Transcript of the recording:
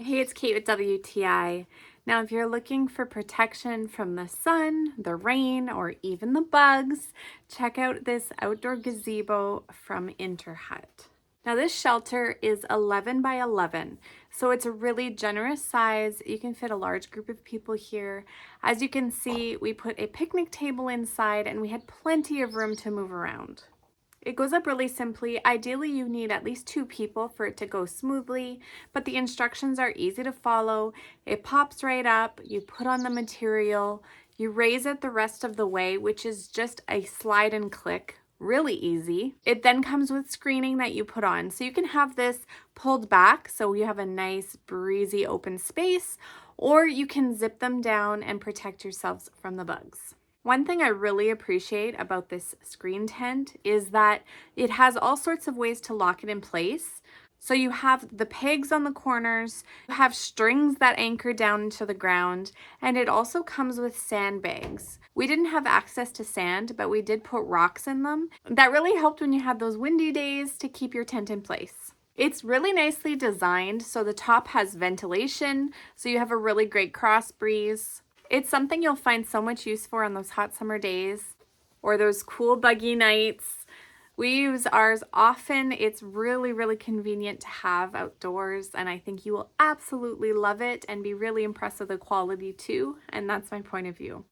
Hey, it's Kate with WTI. Now, if you're looking for protection from the sun, the rain, or even the bugs, check out this outdoor gazebo from Interhut. Now, this shelter is 11 by 11, so it's a really generous size. You can fit a large group of people here. As you can see, we put a picnic table inside and we had plenty of room to move around. It goes up really simply. Ideally, you need at least 2 people for it to go smoothly, but the instructions are easy to follow. It pops right up, you put on the material, you raise it the rest of the way, which is just a slide and click. Really easy. It then comes with screening that you put on. So you can have this pulled back so you have a nice breezy open space, or you can zip them down and protect yourselves from the bugs. One thing I really appreciate about this screen tent is that it has all sorts of ways to lock it in place. So you have the pegs on the corners, you have strings that anchor down into the ground, and it also comes with sandbags. We didn't have access to sand, but we did put rocks in them. That really helped when you had those windy days to keep your tent in place. It's really nicely designed, so the top has ventilation, so you have a really great cross breeze. It's something you'll find so much use for on those hot summer days or those cool buggy nights. We use ours often. It's really, really convenient to have outdoors, and I think you will absolutely love it and be really impressed with the quality too, and that's my point of view.